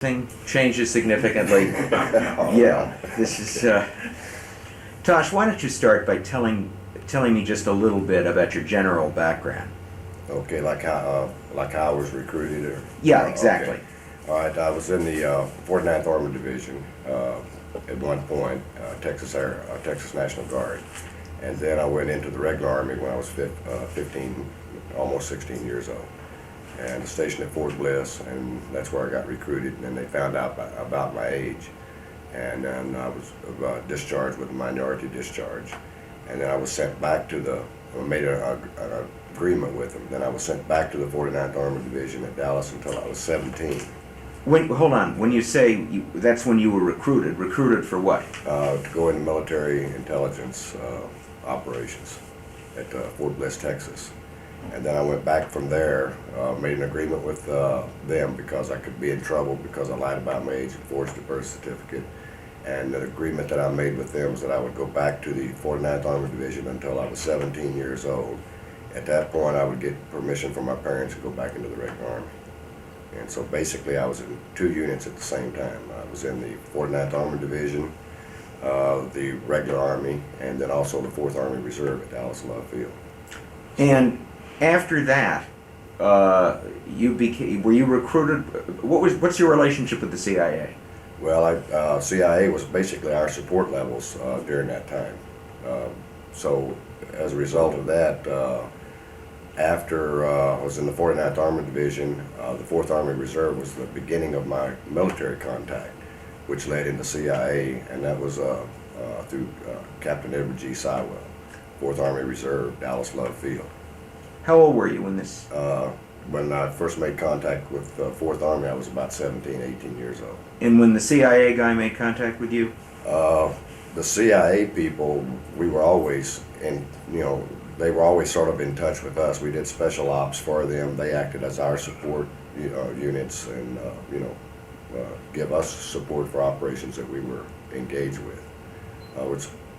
Thing changes significantly. Oh, Yeah, this is. Tosh, why don't you start by telling me just a little bit about your general background? Okay, like how I was recruited, or Yeah, exactly. Okay. All right, I was in the 49th Armored Division at one point, Texas National Guard, and then I went into the regular Army when I was 15, almost 16 years old, and stationed at Fort Bliss, and that's where I got recruited. And then they found out about my age, and then I was discharged with a minority discharge, and then I was sent back to I made an agreement with them. Then I was sent back to the 49th Armored Division at Dallas until I was 17. Hold on. When you say that's when you were recruited for what? To go into military intelligence operations at Fort Bliss, Texas. And then I went back from there, made an agreement with them because I could be in trouble because I lied about my age and forged a birth certificate. And the agreement that I made with them was that I would go back to the 49th Armored Division until I was 17 years old. At that point, I would get permission from my parents to go back into the regular Army. And so basically, I was in 2 units at the same time. I was in the 49th Armored Division, the regular Army, and then also the 4th Army Reserve at Dallas Love Field. And after that, were you recruited? What's your relationship with the CIA? Well, CIA was basically our support levels during that time. So as a result of that, after I was in the 49th Armored Division, the 4th Army Reserve was the beginning of my military contact, which led into CIA, and that was through Captain Edward G. Sywell, 4th Army Reserve, Dallas Love Field. How old were you when this? When I first made contact with the 4th Army, I was about 17, 18 years old. And when the CIA guy made contact with you? The CIA people, we were always in, they were always sort of in touch with us. We did special ops for them. They acted as our support units and, give us support for operations that we were engaged with.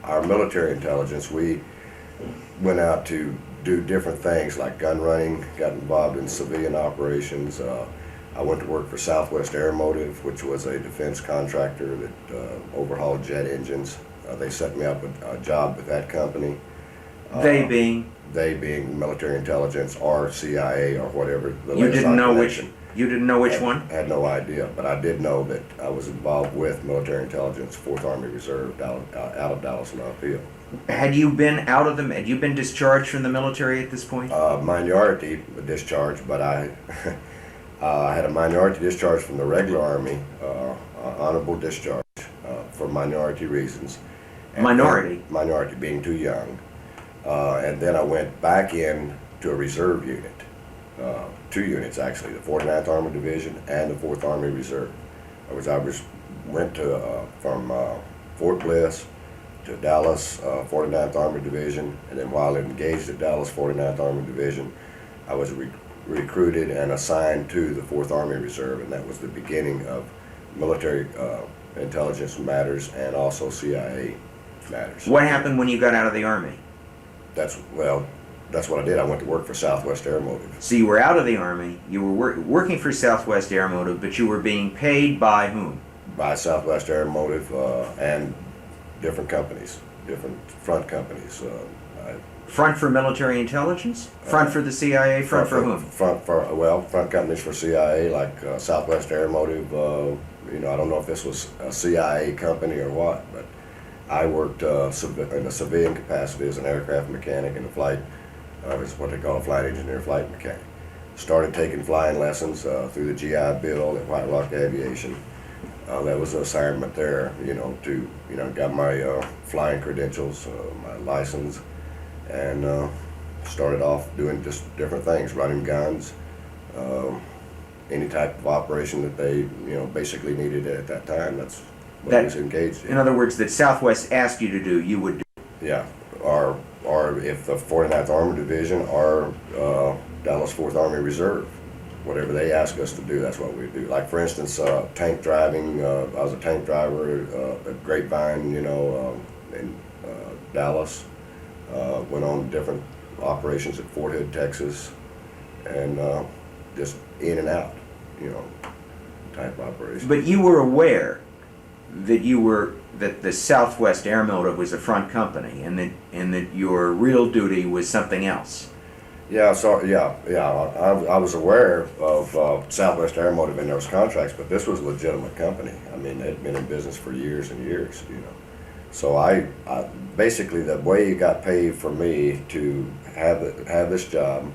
Our military intelligence, we went out to do different things like gun running, got involved in civilian operations. I went to work for Southwest Aeromotive, which was a defense contractor that overhauled jet engines. They set me up a job with that company. They being? They being military intelligence or CIA or whatever. You didn't know which one? I had no idea, but I did know that I was involved with military intelligence, 4th Army Reserve, out of Dallas Love Field. Had you been discharged from the military at this point? Minority discharge, but I had a minority discharge from the regular Army, honorable discharge for minority reasons. Minority being too young. And then I went back in to a reserve unit, 2 units actually, the 49th Armored Division and the 4th Army Reserve. Went from Fort Bliss to Dallas 49th Armored Division, and then while engaged at Dallas 49th Armored Division, I was recruited and assigned to the 4th Army Reserve, and that was the beginning of military intelligence matters and also CIA matters. What happened when you got out of the Army? That's what I did. I went to work for Southwest Aeromotive. So you were out of the Army, you were working for Southwest Aeromotive, but you were being paid by whom? By Southwest Aeromotive and different companies, different front companies. Front for military intelligence? Front for the CIA? Front for whom? Front companies for CIA, like Southwest Aeromotive. I don't know if this was a CIA company or what, but I worked in a civilian capacity as an aircraft mechanic and is what they call a flight engineer, flight mechanic. Started taking flying lessons through the GI Bill at White Rock Aviation. That was an assignment there, got my flying credentials, my license, and started off doing just different things, running guns, any type of operation that they, basically needed at that time. That's what I was engaged in. In other words, that Southwest asked you to do, you would do. Yeah, or if the 49th Armored Division or Dallas 4th Army Reserve, whatever they ask us to do, that's what we do. Like, for instance, tank driving. I was a tank driver at Grapevine, in Dallas. Went on different operations at Fort Hood, Texas, and just in and out, type operation. But you were aware that the Southwest Air Motive was a front company, and that your real duty was something else. Yeah, so I was aware of Southwest Air Motive and those contracts, but this was a legitimate company. I mean, they'd been in business for years and years, you know. So I basically, the way you got paid for me to have this job,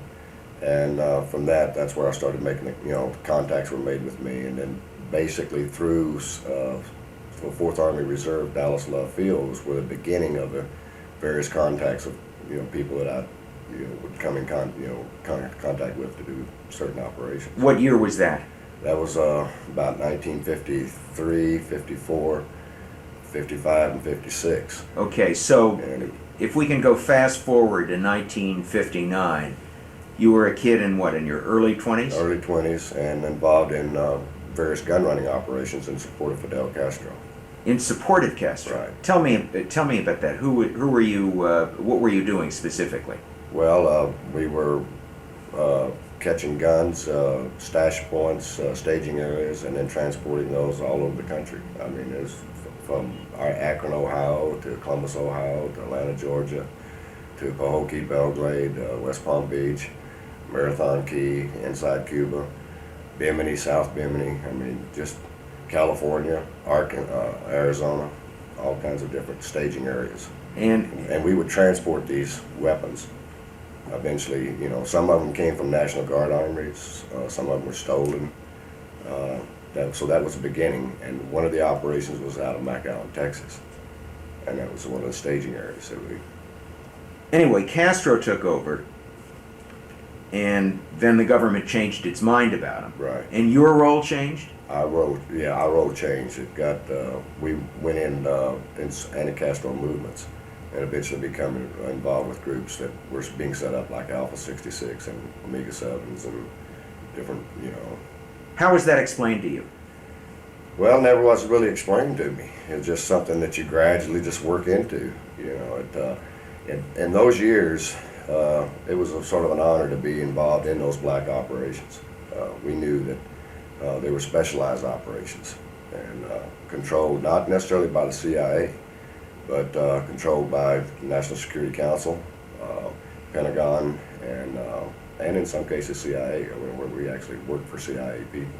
and from that's where I started making, you know, contacts were made with me, and then basically through Fourth Army Reserve Dallas Love Field was where the beginning of the various contacts of, you know, people that I, you know, would come in contact with to do certain operations. What year was that? That was about 1953, 54, 55, and 56. Okay, so And if we can go fast forward to 1959, you were a kid in what, in your early 20s? early 20s, and involved in various gun running operations in support of Fidel Castro. In support of Castro. Right. Tell me about that. Who were you? What were you doing specifically? Well, we were catching guns, stash points, staging areas, and then transporting those all over the country. I mean, it was from Akron, Ohio, to Columbus, Ohio, to Atlanta, Georgia, to Pahokee, Belgrade, West Palm Beach, Marathon Key, inside Cuba, Bimini, South Bimini. I mean, just California, Arizona, all kinds of different staging areas. And we would transport these weapons. Eventually, you know, some of them came from National Guard armories, some of them were stolen. So that was the beginning, and one of the operations was out of McAllen, Texas, and that was one of the staging areas that we... Anyway, Castro took over, and then the government changed its mind about him. Right. And your role changed? Our role changed. It got, we went in anti-Castro movements, and eventually becoming involved with groups that were being set up like Alpha 66 and Omega 7s and different, you know. How was that explained to you? Well, it never was really explained to me. It was just something that you gradually just work into, you know. In those years, it was sort of an honor to be involved in those black operations. We knew that they were specialized operations and controlled not necessarily by the CIA, but controlled by the National Security Council, Pentagon, and in some cases CIA, where we actually worked for CIA people.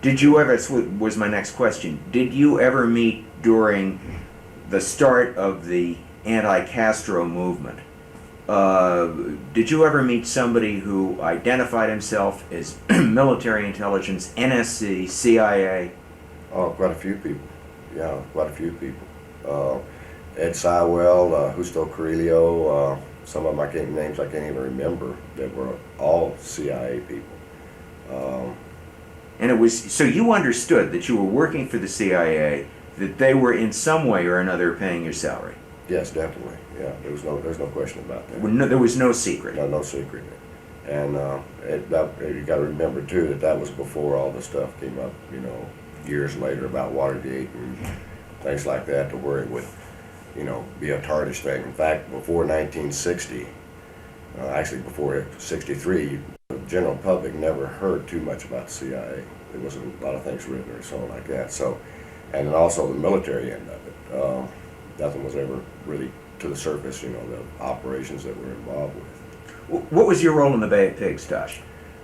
Did you ever, was my next question, did you ever meet during the start of the anti-Castro movement, did you ever meet somebody who identified himself as military intelligence, NSC, CIA? Oh, quite a few people. Yeah, quite a few people. Ed Sywell, Justo Carrillo, some of my names I can't even remember, that were all CIA people. And it was, so you understood that you were working for the CIA, that they were in some way or another paying your salary? Yes, definitely. Yeah, there's no question about that. There was no secret. No secret. And you got to remember too that was before all the stuff came up, you know, years later about Watergate and things like that, to where it would, you know, be a tarnish thing. In fact, before 1960, actually before 63, the general public never heard too much about the CIA. There wasn't a lot of things written or something like that. So, and then also the military end of it. Nothing was ever really to the surface, you know, the operations that we're involved with. What was your role in the Bay of Pigs, Tosh?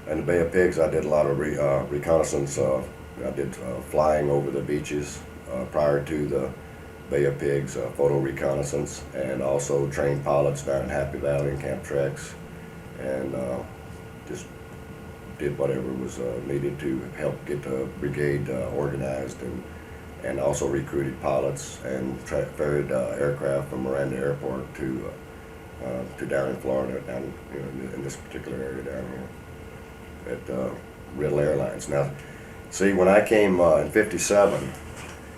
In the Bay of Pigs, I did a lot of reconnaissance. I did flying over the beaches prior to the Bay of Pigs, photo reconnaissance, and also trained pilots down in Happy Valley and Camp Trex, and just did whatever was needed to help get the brigade organized, and also recruited pilots and ferried aircraft from Miranda Airport to down in Florida, down, you know, in this particular area down here at Riddle Airlines. Now, see, when I came in '57,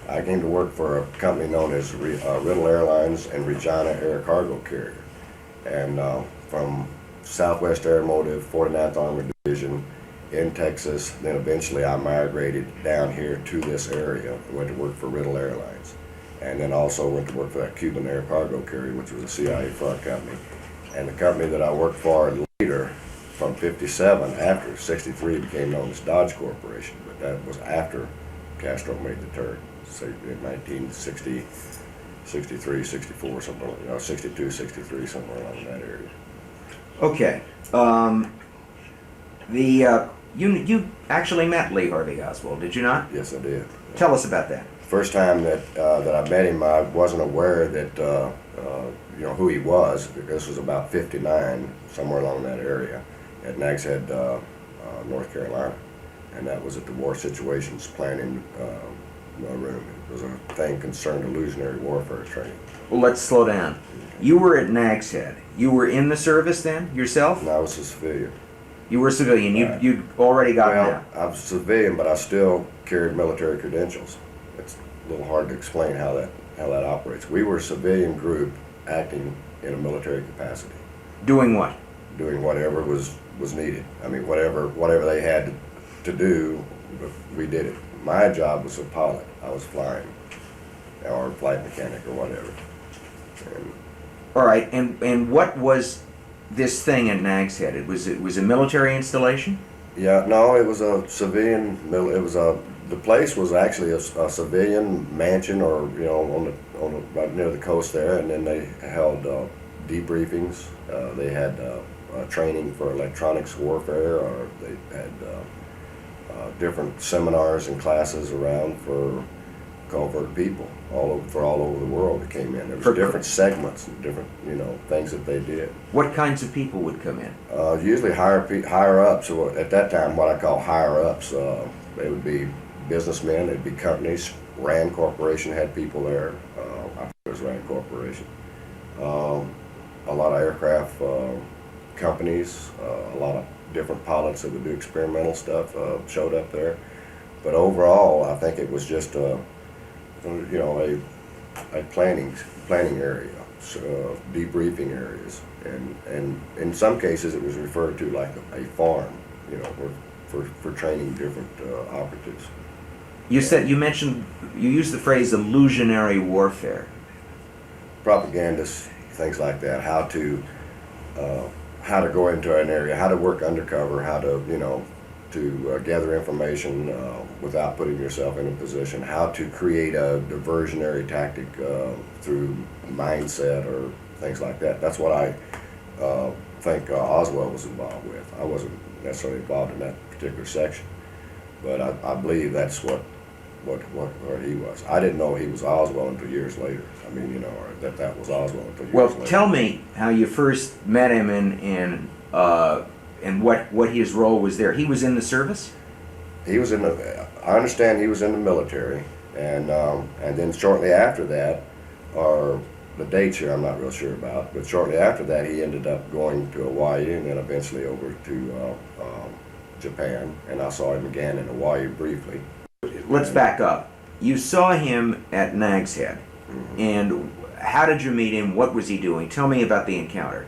I came to work for a company known as Riddle Airlines and Regina Air Cargo Carrier, and from Southwest Air Motive, 49th Armored Division in Texas. Then eventually I migrated down here to this area and went to work for Riddle Airlines. And then also went to work for that Cuban Air Cargo Carrier, which was a CIA front company. And the company that I worked for later from 57, after 63 became known as Dodge Corporation, but that was after Castro made the turn, so in 1960, 63, 64, something like that, 62, 63, somewhere along that area. Okay. You actually met Lee Harvey Oswald, did you not? Yes, I did. Tell us about that. First time that I met him, I wasn't aware that who he was. This was about 59, somewhere along that area, at Nags Head, North Carolina, and that was at the War Situations Planning room. It was a thing concerned illusionary warfare training. Well, let's slow down. You were at Nags Head. You were in the service then, yourself? And I was a civilian. You were a civilian. You'd already gotten out. I was a civilian, but I still carried military credentials. It's a little hard to explain how that operates. We were a civilian group acting in a military capacity. Doing what? Doing whatever was needed. I mean, whatever they had to do, we did it. My job was a pilot. I was flying, or a flight mechanic, or whatever. And all right, and what was this thing at Nags Head? It was a military installation? yeah, no, it was a civilian. It was the place was actually a civilian mansion, or on the right near the coast there, and then they held debriefings. They had training for electronics warfare, or they had different seminars and classes around for covert people all over the world that came in. There was different segments and different things that they did. What kinds of people would come in? Usually higher ups, or at that time what I call higher ups. They would be businessmen. They'd be companies. Rand Corporation had people there. I think it was Rand Corporation. A lot of aircraft companies. A lot of different pilots that would do experimental stuff showed up there. But overall, I think it was just a planning area, so, debriefing areas, and in some cases it was referred to like a farm, for training different operatives. You used the phrase illusionary warfare. Propagandists, things like that. How to go into an area, how to work undercover, how to gather information without putting yourself in a position, how to create a diversionary tactic through mindset or things like that. That's what I think Oswald was involved with. I wasn't necessarily involved in that particular section, but I believe that's what he was. I didn't know he was Oswald until years later. I mean, or that was Oswald until years later. Well, tell me how you first met him and what his role was there. He was in the service? He was I understand he was in the military, and then shortly after that, or the dates here I'm not real sure about, but shortly after that he ended up going to Hawaii and then eventually over to Japan, and I saw him again in Hawaii briefly. Let's back up. You saw him at Nags Head, and how did you meet him? What was he doing? Tell me about the encounter.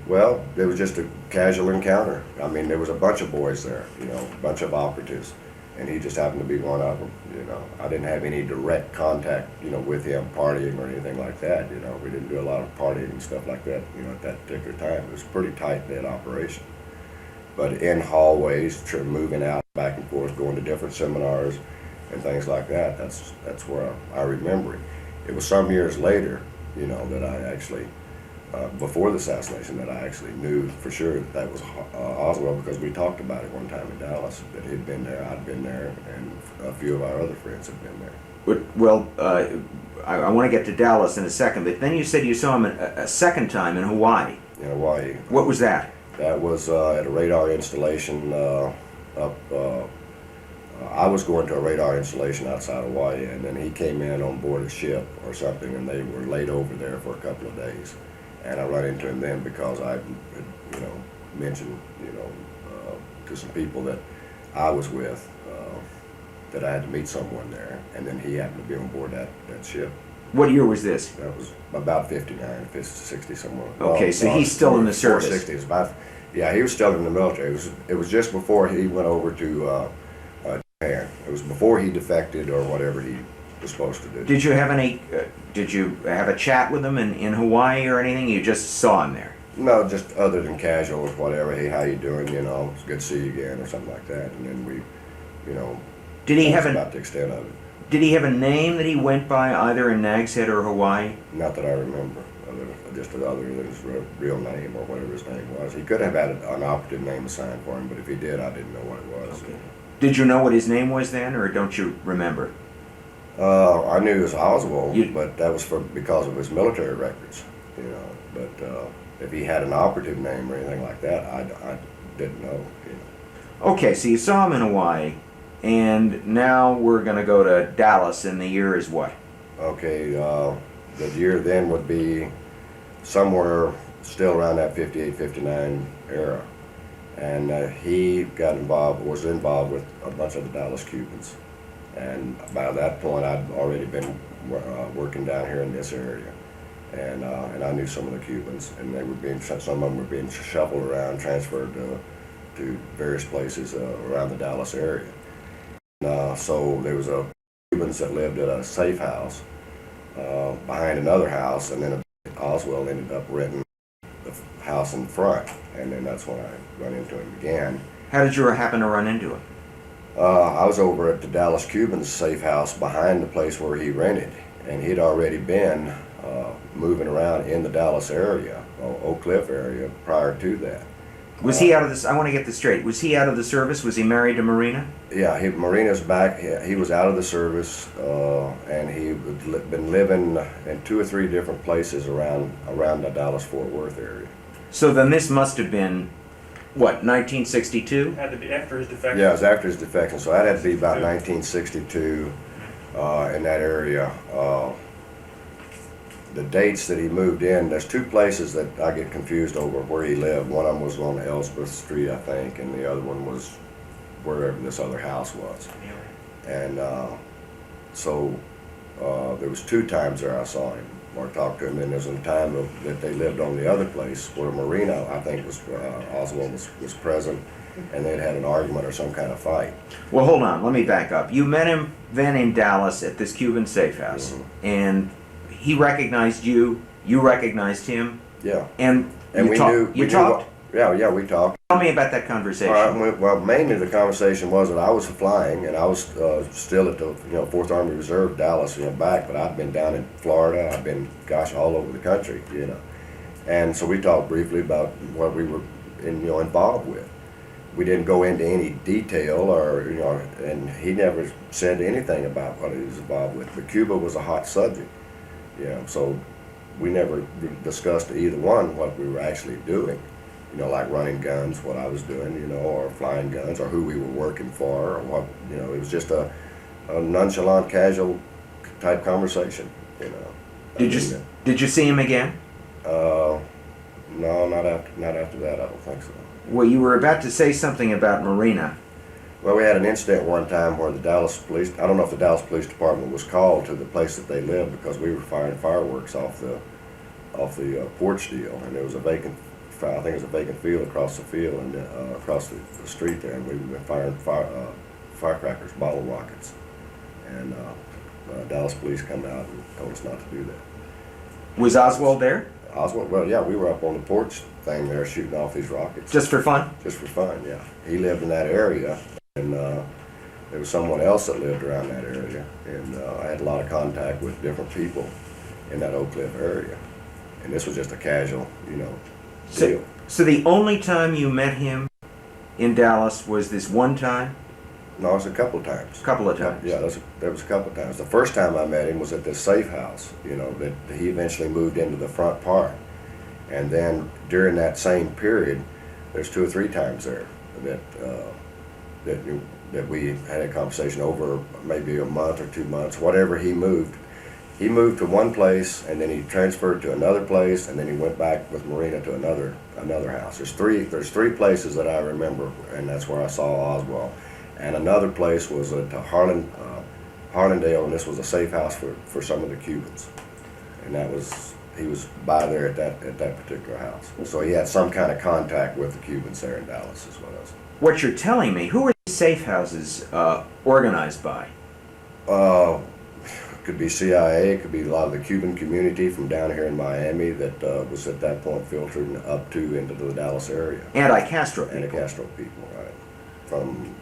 Well, it was just a casual encounter. I mean, there was a bunch of boys there, a bunch of operatives, and he just happened to be one of them. I didn't have any direct contact, with him partying or anything like that. We didn't do a lot of partying and stuff like that, at that particular time. It was a pretty tight-knit operation. But in hallways, moving out back and forth, going to different seminars and things like that, that's where I remember it. It was some years later, that I actually, before the assassination, that I actually knew for sure that was Oswald, because we talked about it one time in Dallas, that he'd been there, I'd been there, and a few of our other friends had been there. Well, I want to get to Dallas in a second, but then you said you saw him a second time in Hawaii. In Hawaii. What was that? That was at a radar installation I was going to a radar installation outside Hawaii, and then he came in on board a ship or something, and they were laid over there for a couple of days. And I run into him then because I, mentioned, to some people that I was with that I had to meet someone there, and then he happened to be on board that ship. What year was this? That was about 59, 60 somewhere. Okay, so he's still in the service. 60. It was about, yeah, he was still in the military. It was just before he went over to Japan. It was before he defected or whatever he was supposed to do. Did you have a chat with him in Hawaii or anything? You just saw him there? No, just other than casual, whatever. Hey, how you doing? You know, it's good to see you again, or something like that. And then we, you know, Did he have about the extent of it. Did he have a name that he went by either in Nags Head or Hawaii? Not that I remember, just other than his real name or whatever his name was. He could have had an operative name assigned for him, but if he did, I didn't know what it was. Okay. Did you know what his name was then, or don't you remember? I knew it was Oswald, but that was because of his military records, you know. But if he had an operative name or anything like that, I didn't know. You know. Okay, so you saw him in Hawaii, and now we're going to go to Dallas, and the year is what? Okay, the year then would be somewhere still around that 58, 59 era. And he was involved with a bunch of the Dallas Cubans. And by that point, I'd already been working down here in this area. And I knew some of the Cubans, and some of them were being shuffled around, transferred to various places around the Dallas area. So there was Cubans that lived at a safe house behind another house, and then Oswald ended up renting the house in front, and then that's when I run into him again. How did you happen to run into him? I was over at the Dallas Cubans safe house behind the place where he rented, and he'd already been moving around in the Dallas area, Oak Cliff area, prior to that. Was he out of this? I want to get this straight. Was he out of the service? Was he married to Marina? Yeah, Marina's back. He was out of the service, and he'd been living in 2 or 3 different places around the Dallas-Fort Worth area. So then this must have been, what, 1962? Had to be after his defection. Yeah, it was after his defection, so that had to be about 1962 in that area. The dates that he moved in, there's 2 places that I get confused over where he lived. One of them was on Ellsworth Street, I think, and the other one was wherever this other house was. And so there was 2 times there I saw him or talked to him. And there was a time that they lived on the other place where Marina, I think, Oswald was present, and they'd had an argument or some kind of fight. Well, hold on. Let me back up. You met him then in Dallas at this Cuban safe house, and he recognized you. You recognized him. Yeah. And we talked. Yeah, we talked. Tell me about that conversation. Well, mainly the conversation was that I was flying, and I was still at the 4th Army Reserve, Dallas, back, but I'd been down in Florida. I've been, all over the country, And so we talked briefly about what we were involved with. We didn't go into any detail, and he never said anything about what he was involved with. But Cuba was a hot subject, so we never discussed either one what we were actually doing. Like running guns, what I was doing, or flying guns, or who we were working for, or what, it was just a nonchalant, casual type conversation, Did you see him again? No, not after that. I don't think so. Well, you were about to say something about Marina. Well, we had an incident one time where the Dallas police, I don't know if the Dallas Police Department was called to the place that they lived because we were firing fireworks off the porch deal, and there was a vacant field across the field and across the street there, and we were firing firecrackers, bottle rockets, and Dallas police come out and told us not to do that. Was Oswald there? Oswald, well, yeah, we were up on the porch thing there shooting off these rockets. Just for fun? Just for fun, yeah. He lived in that area, and there was someone else that lived around that area, and I had a lot of contact with different people in that Oak Cliff area, and this was just a casual, deal. So the only time you met him in Dallas was this one time? No, it was a couple of times. Couple of times. Yeah, there was a couple of times. The first time I met him was at this safe house, that he eventually moved into the front part. And then during that same period, there's 2 or 3 times there that we had a conversation over maybe a month or 2 months, whatever he moved. He moved to one place, and then he transferred to another place, and then he went back with Marina to another house. There's three places that I remember, and that's where I saw Oswald. And another place was at Harlandale, and this was a safe house for some of the Cubans. And he was by there at that particular house. So he had some kind of contact with the Cubans there in Dallas as well. What you're telling me, who are these safe houses organized by? could be CIA, it could be a lot of the Cuban community from down here in Miami that was at that point filtering up to into the Dallas area. Anti-Castro people. Anti-Castro people, right? From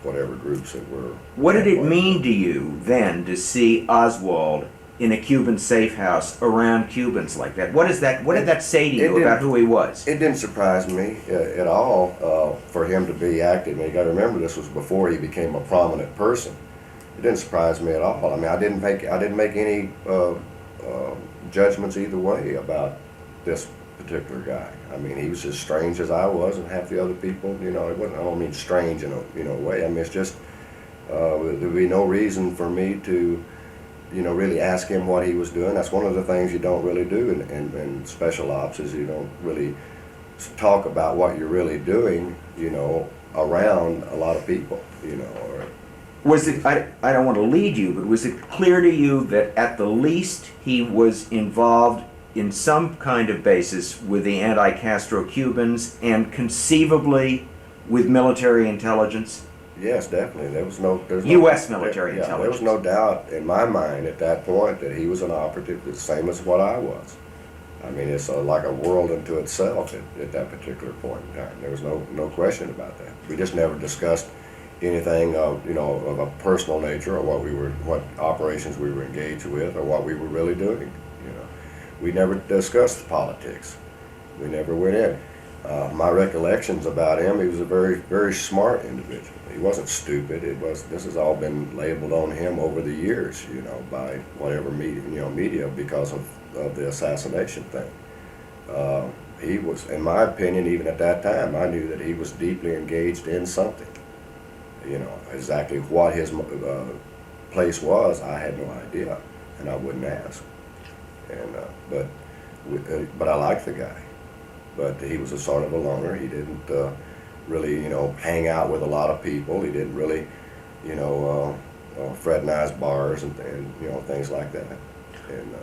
whatever groups that were. What did it mean to you then to see Oswald in a Cuban safe house around Cubans like that? What did that say to you about who he was? It didn't surprise me at all for him to be active. You got to remember, this was before he became a prominent person. It didn't surprise me at all. I mean, I didn't make any judgments either way about this particular guy. I mean, he was as strange as I was, and half the other people. You know, it wasn't. I don't mean strange in a way. I mean, it's just there'd be no reason for me to, really ask him what he was doing. That's one of the things you don't really do in special ops, is you don't really talk about what you're really doing, around a lot of people, or. Was it, I don't want to lead you, but was it clear to you that at the least he was involved in some kind of basis with the anti-Castro Cubans and conceivably with military intelligence? Yes, definitely. There's no U.S. military intelligence. Yeah, there was no doubt in my mind at that point that he was an operative, the same as what I was. I mean, it's like a world unto itself at that particular point in time. There was no question about that. We just never discussed anything of a personal nature, or what operations we were engaged with, or what we were really doing. We never discussed politics. We never went in. My recollections about him, he was a very, very smart individual. He wasn't stupid. This has all been labeled on him over the years, by whatever media because of the assassination thing. He was, in my opinion, even at that time, I knew that he was deeply engaged in something. Exactly what his place was, I had no idea, and I wouldn't ask. And but I liked the guy. But he was a sort of a loner. He didn't really, hang out with a lot of people. He didn't really, fraternize bars and things like that. And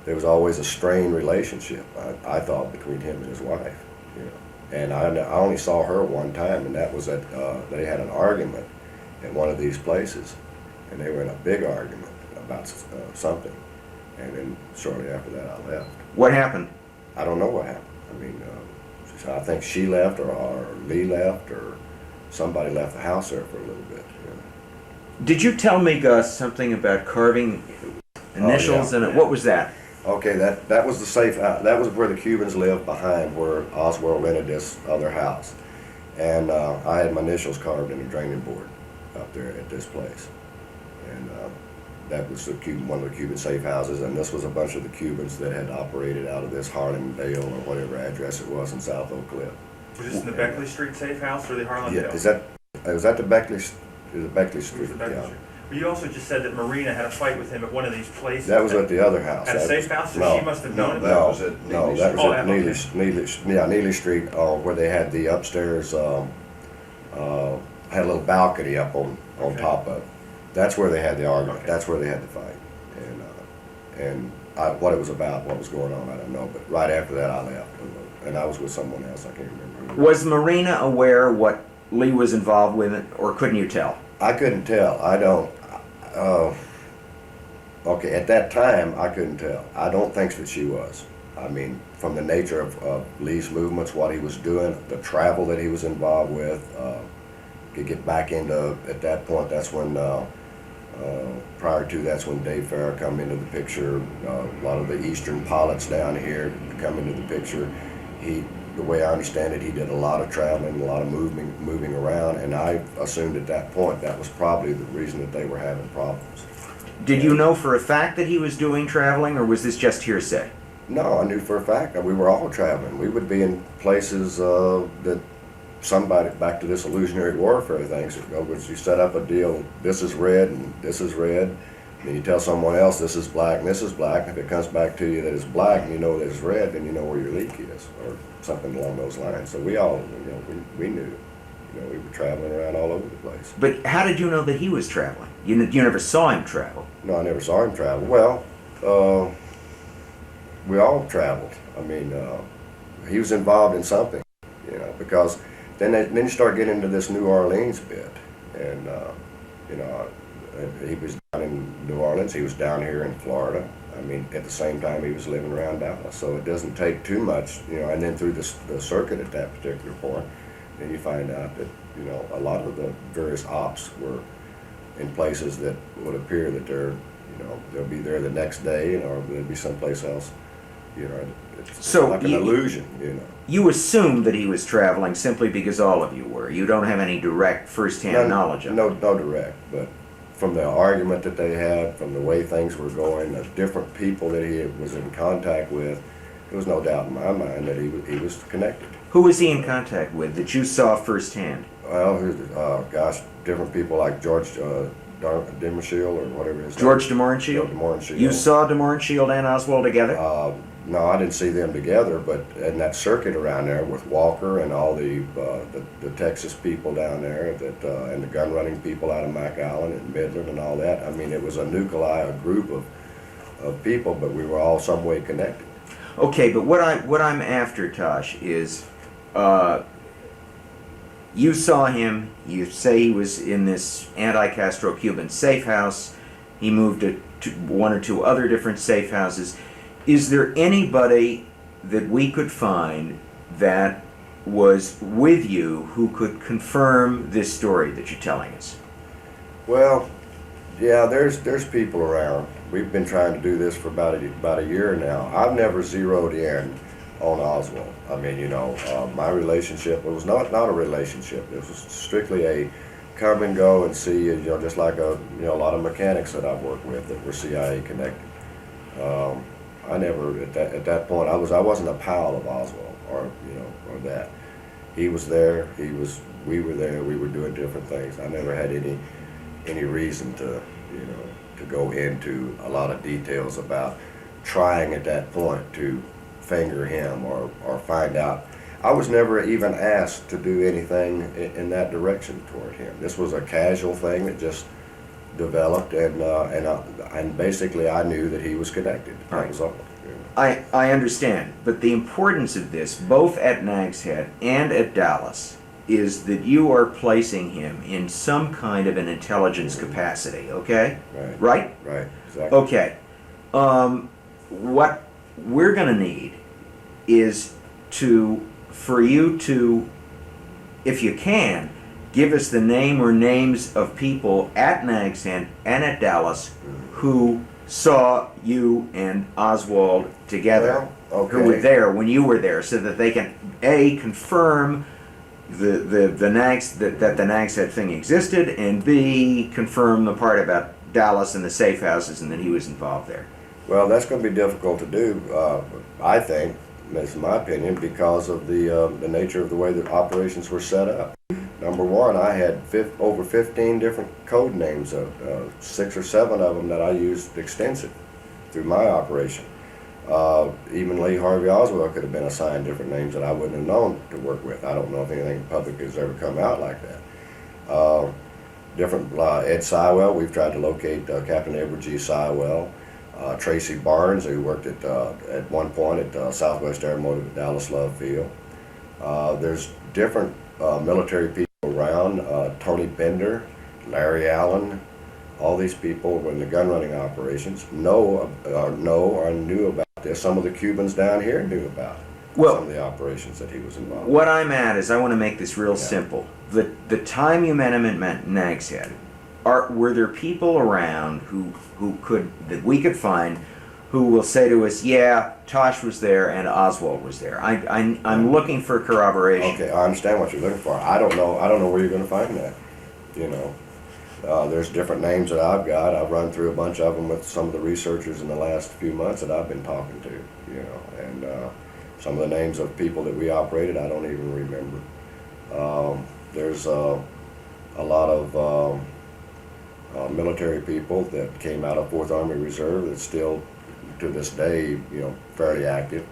there was always a strained relationship, I thought, between him and his wife. And I only saw her one time, and that was at, they had an argument at one of these places, and they were in a big argument about something. And then shortly after that, I left. What happened? I don't know what happened. I mean, I think she left, or Lee left, or somebody left the house there for a little bit. Did you tell me, Gus, something about carving initials in it? What was that? Okay, that was the safe house. That was where the Cubans lived behind where Oswald rented this other house. And I had my initials carved in a draining board up there at this place. And that was one of the Cuban safe houses, and this was a bunch of the Cubans that had operated out of this Harlandale or whatever address it was in South Oak Cliff. Was this in the Beckley Street safe house or the Harlandale? Yeah, was that the Beckley Street? Beckley Street. But you also just said that Marina had a fight with him at one of these places. That was at the other house. At a safe house, so she must have known that about was at Neely Street, where they had the upstairs, had a little balcony up on top of it. That's where they had the argument. Okay. That's where they had the fight. And what it was about, what was going on, I don't know. But right after that, I left, and I was with someone else. I can't remember. Was Marina aware what Lee was involved with it, or couldn't you tell? I couldn't tell. I don't. Okay, at that time, I couldn't tell. I don't think that she was. I mean, from the nature of Lee's movements, what he was doing, the travel that he was involved with, to get back into, at that point, that's when, prior to that's when Dave Farrar come into the picture. A lot of the eastern pilots down here come into the picture. The way I understand it, he did a lot of traveling, a lot of moving around, and I assumed at that point that was probably the reason that they were having problems. Did you know for a fact that he was doing traveling, or was this just hearsay? No, I knew for a fact that we were all traveling. We would be in places that somebody, back to this illusionary warfare thing, which you set up a deal, this is red and this is red, and then you tell someone else this is black and this is black, and if it comes back to you that it's black and you know that it's red, then you know where your leak is, or something along those lines. So we all, we knew, we were traveling around all over the place. But how did you know that he was traveling? You never saw him travel. No, I never saw him travel. Well, we all traveled. I mean, he was involved in something, because then you start getting into this New Orleans bit, and he was down in New Orleans. He was down here in Florida. I mean, at the same time, he was living around Dallas. So it doesn't take too much, you know. And then through the circuit at that particular point, then you find out that, you know, a lot of the various ops were in places that would appear that they're, you know, they'll be there the next day, or they'll be someplace else. You know, it's So like an illusion, you know. You assume that he was traveling simply because all of you were. You don't have any direct first-hand knowledge of it. No direct, but from the argument that they had, from the way things were going, the different people that he was in contact with, there was no doubt in my mind that he was connected. Who was he in contact with that you saw firsthand? Well, gosh, different people like George Demarchiel or whatever his George name. Mohrenschildt? Mohrenschildt. You saw Mohrenschildt and Oswald together? No, I didn't see them together, but in that circuit around there with Walker and all the Texas people down there, that and the gun running people out of McAllen and Midland and all that. I mean, it was a nuclei, a group of people, but we were all some way connected. Okay, but what I'm after, Tosh, is you saw him. You say he was in this anti-Castro Cuban safe house. He moved to one or two other different safe houses. Is there anybody that we could find that was with you who could confirm this story that you're telling us? Well, yeah, there's people around. We've been trying to do this for about a year now. I've never zeroed in on Oswald. I mean, you know, my relationship, it was not a relationship. It was strictly a come and go and see, you know, just like a lot of mechanics that I've worked with that were CIA connected. I never at that point I wasn't a pal of Oswald or that. He was there. We were there. We were doing different things. I never had any reason to go into a lot of details about trying at that point to finger him or find out. I was never even asked to do anything in that direction toward him. This was a casual thing that just developed, and basically I knew that he was connected. That was all. I understand, but the importance of this, both at Nags Head and at Dallas, is that you are placing him in some kind of an intelligence capacity, okay? Right. Right? Right, exactly. Okay. What we're going to need is for you to, if you can, give us the name or names of people at Nags Head and at Dallas who saw you and Oswald together, Well, okay. who were there when you were there, so that they can A, confirm the Nags that the Nags Head thing existed, and B, confirm the part about Dallas and the safe houses and that he was involved there. Well, that's going to be difficult to do, I think, that's my opinion, because of the nature of the way the operations were set up. Number one, I had over 15 different code names, 6 or 7 of them that I used extensive through my operation. Even Lee Harvey Oswald could have been assigned different names that I wouldn't have known to work with. I don't know if anything public has ever come out like that. Ed Sywell, we've tried to locate Captain Edward G. Sywell. Tracy Barnes, who worked at one point at Southwest Aeromotive at Dallas Love Field. There's different military people around, Tony Bender, Larry Allen, all these people when the gun running operations know or knew about this. Some of the Cubans down here knew about some of the operations that he was involved in. What I'm at is I want to make this real simple. The time you met him at Nags Head, were there people around that we could find who will say to us, yeah, Tosh was there and Oswald was there? I'm looking for corroboration. Okay, I understand what you're looking for. I don't know where you're going to find that. There's different names that I've got. I've run through a bunch of them with some of the researchers in the last few months that I've been talking to. And some of the names of people that we operated, I don't even remember. There's a lot of military people that came out of 4th Army Reserve that's still, to this day, fairly active.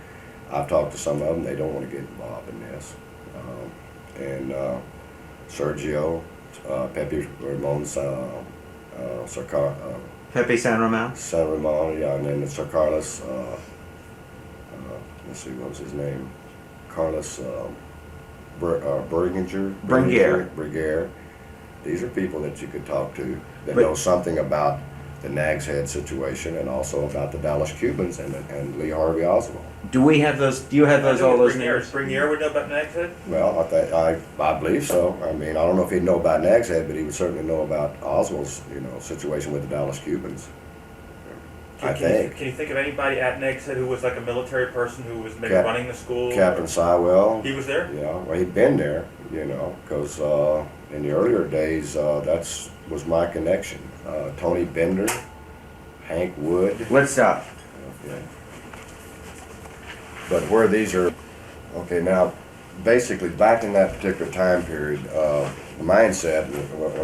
I've talked to some of them. They don't want to get involved in this. And Sergio, Pepe Ramon, Pepe San Ramon? San Ramon, yeah, and then Sir Carlos, let's see, what was his name? Carlos Bringuier. These are people that you could talk to that know something about the Nags Head situation, and also about the Dallas Cubans and Lee Harvey Oswald. Do we have those? Do you have those? All those names? Bringuier would know about Nags Head? Well, I believe so. I mean, I don't know if he'd know about Nags Head, but he would certainly know about Oswald's, situation with the Dallas Cubans. I think. Can you think of anybody at Nags Head who was like a military person who was maybe running the school? Captain Sywell. He was there? Yeah, well, he'd been there, because in the earlier days, was my connection. Tony Bender, Hank Wood. Let's stop. Okay. But where these are, okay, now, basically, back in that particular time period, the mindset, what I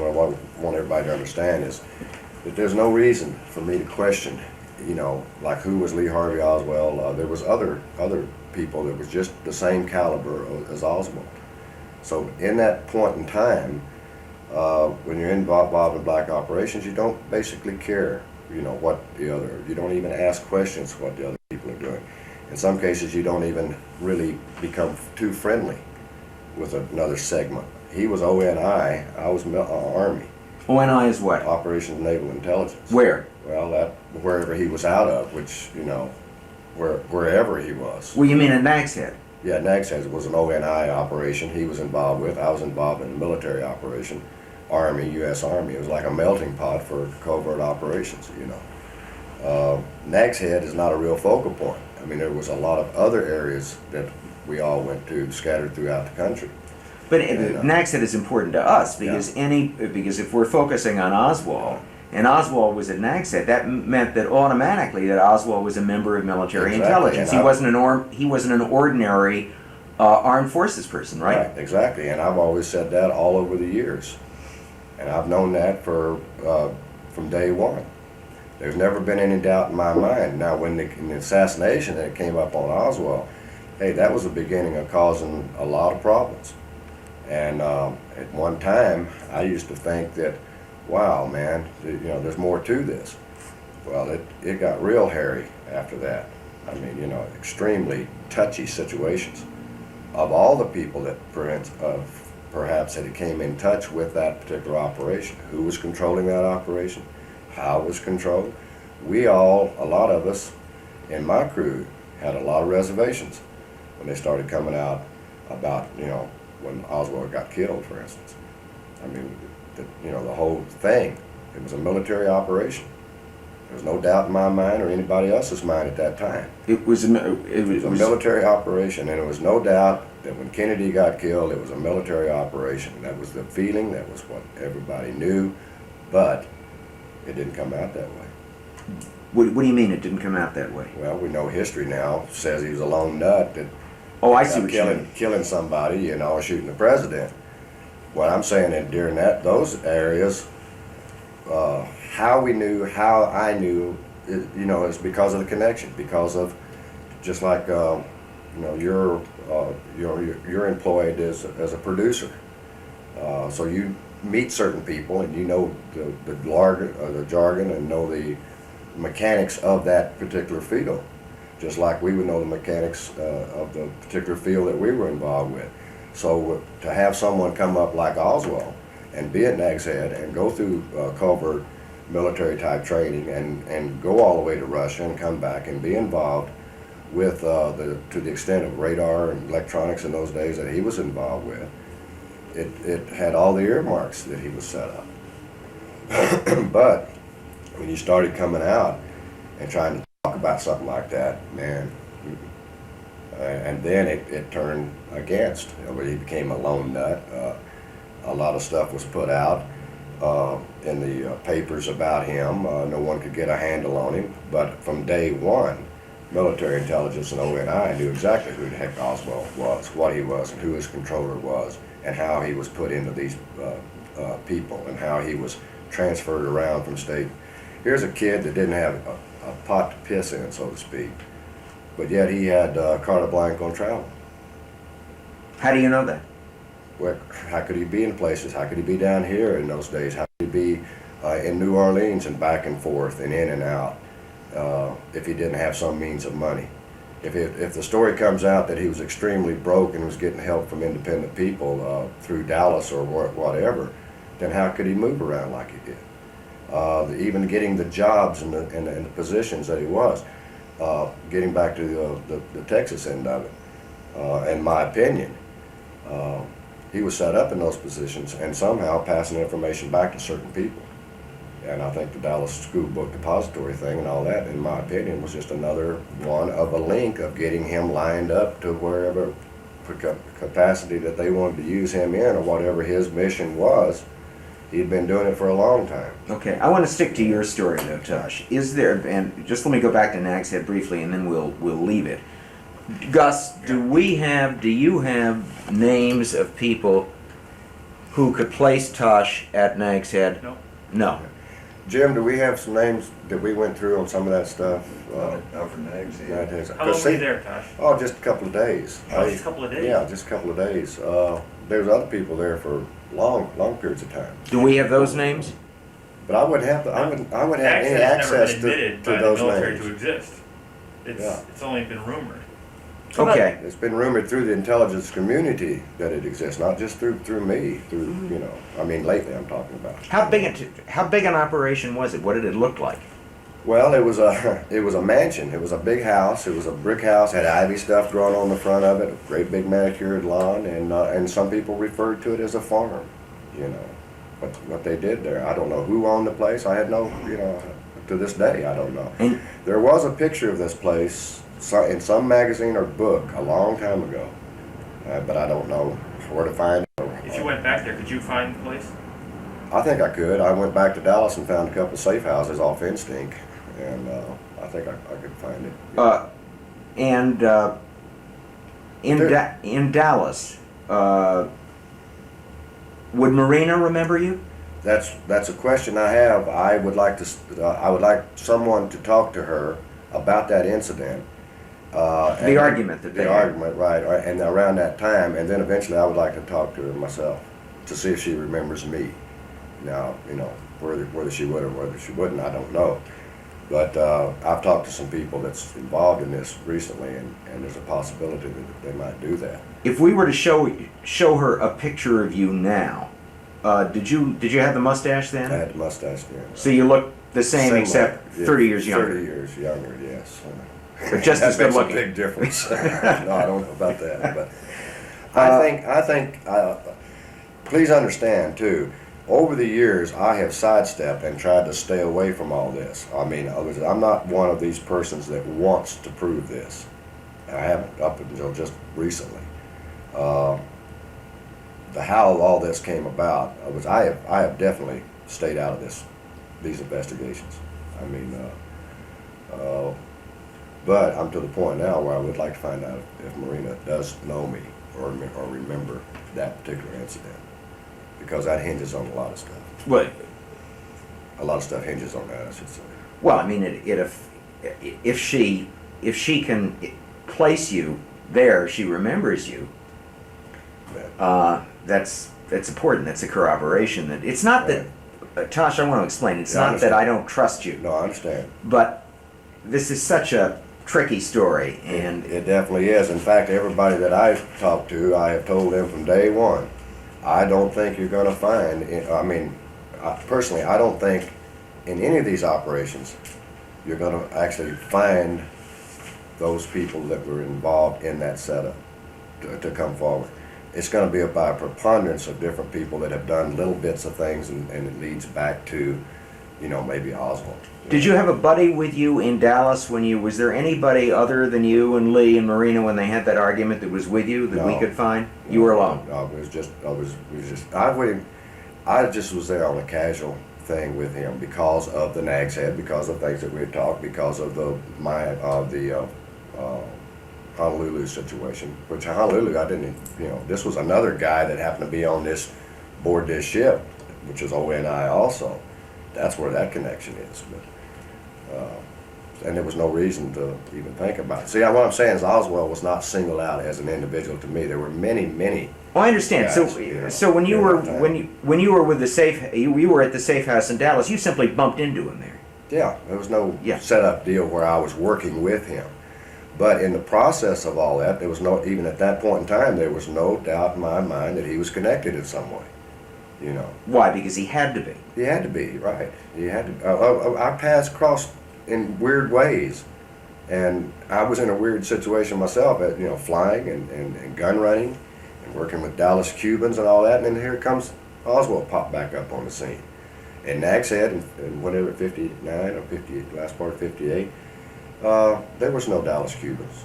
want everybody to understand is that there's no reason for me to question, like who was Lee Harvey Oswald. There was other people that was just the same caliber as Oswald. So in that point in time, when you're involved in black operations, you don't basically care, what you don't even ask questions what the other people are doing. In some cases, you don't even really become too friendly with another segment. He was ONI, I was Army. ONI is what? Operations Naval Intelligence. Where? Well, wherever he was out of, which, wherever he was. Well, you mean at Nags Head? Yeah, Nags Head was an ONI operation he was involved with. I was involved in a military operation, Army, U.S. Army. It was like a melting pot for covert operations, Nags Head is not a real focal point. I mean, there was a lot of other areas that we all went to scattered throughout the country. But Nags Head is important to us because because if we're focusing on Oswald, and Oswald was at Nags Head, that meant that automatically that Oswald was a member of military intelligence. He wasn't an ordinary armed forces person, right? Right, exactly. And I've always said that all over the years, and I've known that from day one. There's never been any doubt in my mind. Now, when the assassination that came up on Oswald, hey, that was the beginning of causing a lot of problems. And at one time, I used to think that, wow, man, there's more to this. Well, it got real hairy after that. I mean, extremely touchy situations. Of all the people that perhaps that came in touch with that particular operation, who was controlling that operation, how it was controlled, a lot of us in my crew had a lot of reservations when they started coming out about, when Oswald got killed, for instance. I mean, the whole thing, it was a military operation. There was no doubt in my mind or anybody else's mind at that time. It was a military operation, and there was no doubt that when Kennedy got killed, it was a military operation. That was the feeling, that was what everybody knew, but it didn't come out that way. What do you mean it didn't come out that way? Well, we know history now says he was a lone nut that I see what you mean. Killing somebody, or shooting the president. What I'm saying is during those areas, how I knew, is because of the connection, because of just like you're employed as a producer, so you meet certain people and the jargon and know the mechanics of that particular field, just like we would know the mechanics of the particular field that we were involved with. So to have someone come up like Oswald and be at Nags Head and go through covert military type training and go all the way to Russia and come back and be involved with to the extent of radar and electronics in those days that he was involved with, it had all the earmarks that he was set up. But when you started coming out and trying to talk about something like that, man, and then it turned against. He became a lone nut. A lot of stuff was put out in the papers about him. No one could get a handle on him. But from day one, military intelligence and ONI knew exactly who the heck Oswald was, what he was, and who his controller was, and how he was put into these people, and how he was transferred around from state. Here's a kid that didn't have a pot to piss in, so to speak, but yet he had carte blanche on travel. How do you know that? Well, how could he be in places? How could he be down here in those days? How could he be in New Orleans and back and forth and in and out if he didn't have some means of money? If the story comes out that he was extremely broke and was getting help from independent people through Dallas or whatever, then how could he move around like he did? even getting the jobs and the positions that he was. Getting back to the Texas end of it, in my opinion, he was set up in those positions and somehow passing information back to certain people. And I think the Dallas School Book Depository thing and all that, in my opinion, was just another one of a link of getting him lined up to wherever capacity that they wanted to use him in, or whatever his mission was. He'd been doing it for a long time. Okay, I want to stick to your story though, Tosh. Is there, and just let me go back to Nags Head briefly, and then we'll leave it. Gus, do you have names of people who could place Tosh at Nags Head? No. No. Jim, do we have some names that we went through on some of that stuff? Not for Nags Head. How long were you there, Tosh? Oh, just a couple of days. Just a couple of days? Yeah, just a couple of days. There's other people there for long periods of time. Do we have those names? But I wouldn't have any access to those names. To exist. It's only been rumored. Okay. It's been rumored through the intelligence community that it exists, not just through me. I mean, lately I'm talking about. How big an operation was it? What did it look like? Well, it was a mansion. It was a big house. It was a brick house. Had ivy stuff growing on the front of it. A great big manicured lawn, and some people referred to it as a farm. What they did there. I don't know who owned the place. I had no. To this day, I don't know. And there was a picture of this place in some magazine or book a long time ago, but I don't know where to find it. If you went back there, could you find the place? I think I could. I went back to Dallas and found a couple of safe houses off instinct, and I think I could find it. In Dallas, would Marina remember you? That's a question I have. I would like someone to talk to her about that incident. The argument that they had. argument, right, and around that time, and then eventually I would like to talk to her myself to see if she remembers me. Now, whether she would or whether she wouldn't, I don't know. But I've talked to some people that's involved in this recently, and there's a possibility that they might do that. If we were to show her a picture of you now, did you have the mustache then? I had the mustache then. So you look the same except yeah, 30 years younger. 30 years younger, yes. But just as good looking. That makes a big difference. No, I don't know about that, but I think. Please understand too. Over the years, I have sidestepped and tried to stay away from all this. I mean, I'm not one of these persons that wants to prove this. I haven't up until just recently. How all this came about I have definitely stayed out of these investigations. I mean, but I'm to the point now where I would like to find out if Marina does know me or remember that particular incident, because that hinges on a lot of stuff. What? A lot of stuff hinges on that, I should say. Well, I mean, if she can place you there, she remembers you. That's important. That's a corroboration. That it's not that. Tosh, I want to explain. It's not that I don't trust you. No, I understand. But this is such a tricky story, and it definitely is. In fact, everybody that I've talked to, I have told them from day one, I don't think you're going to find. I mean, personally, I don't think in any of these operations you're going to actually find those people that were involved in that setup to come forward. It's going to be by a preponderance of different people that have done little bits of things, and it leads back to, maybe Oswald. Did you have a buddy with you in Dallas was there anybody other than you and Lee and Marina when they had that argument that was with you that we could find? You were alone? No, I just was there on a casual thing with him because of the Nags Head, because of things that we had talked, because of the Honolulu situation, which Honolulu, I didn't, this was another guy that happened to be on board this ship, which is ONI also. That's where that connection is. And there was no reason to even think about it. See, what I'm saying is Oswald was not singled out as an individual to me. There were many. Well, I understand. Guys, so when you were with you were at the safe house in Dallas, you simply bumped into him there. Yeah, there was no set up deal where I was working with him. But in the process of all that, even at that point in time, there was no doubt in my mind that he was connected in some way. you know. Why? Because he had to be. He had to be, right. He had to. Our paths crossed in weird ways. And I was in a weird situation myself, at, flying and gun running and working with Dallas Cubans and all that. And then here comes Oswald popped back up on the scene. And Nags Head in whatever, 59 or 58, last part of 58, there was no Dallas Cubans.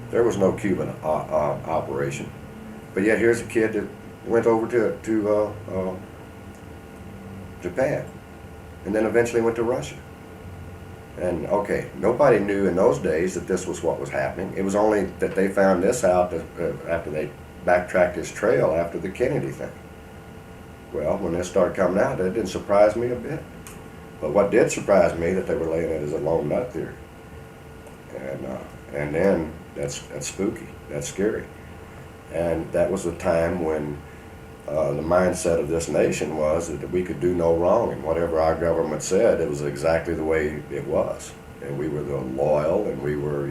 There was no Cuban operation. But yet here's a kid that went over to Japan and then eventually went to Russia. And okay, nobody knew in those days that this was what was happening. It was only that they found this out after they backtracked his trail after the Kennedy thing. Well, when this started coming out, that didn't surprise me a bit. But what did surprise me that they were laying it as a lone nut theory. And then that's spooky. That's scary. And that was the time when the mindset of this nation was that we could do no wrong, and whatever our government said, it was exactly the way it was. And we were the loyal, and we were,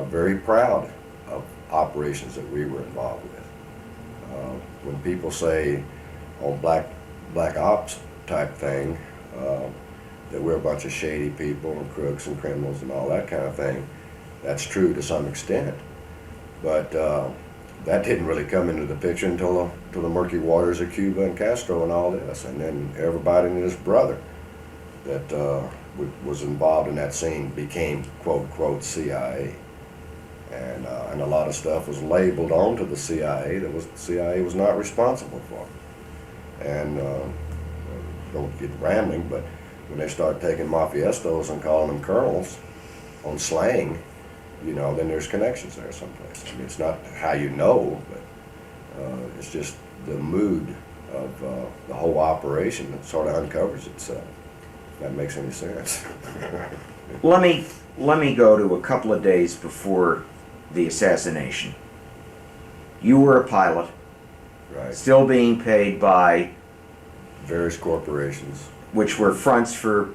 very proud of operations that we were involved with. When people say on black ops type thing that we're a bunch of shady people and crooks and criminals and all that kind of thing, that's true to some extent. But that didn't really come into the picture until the murky waters of Cuba and Castro and all this. And then everybody and his brother that was involved in that scene became quote CIA. And a lot of stuff was labeled onto the CIA that the CIA was not responsible for. And don't get rambling, but when they start taking mafiestos and calling them colonels on slang, then there's connections there someplace. I mean, it's not how you know, but it's just the mood of the whole operation that sort of uncovers itself. If that makes any sense. Let me go to a couple of days before the assassination. You were a pilot, Right. still being paid by, Various corporations which were fronts for,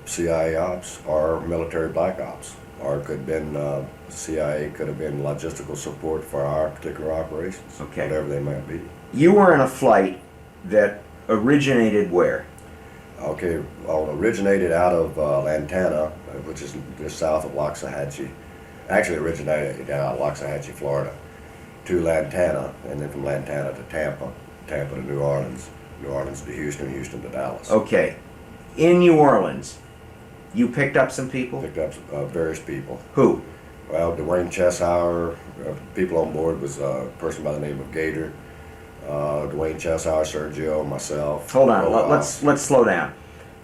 CIA ops or military black ops, or it could have been CIA could have been logistical support for our particular operations, Okay. whatever they might be. you were in a flight that originated where? Okay, well, it originated out of Lantana, which is just south of Loxahatchee. Actually originated out of Loxahatchee, Florida, to Lantana, and then from Lantana to Tampa, Tampa to New Orleans, New Orleans to Houston, Houston to Dallas. Okay. In New Orleans, you picked up some people? Picked up various people. Who? Well, Dwayne Cheshire, people on board was a person by the name of Gator, Dwayne Cheshire, Sergio, myself. Hold on, let's slow down.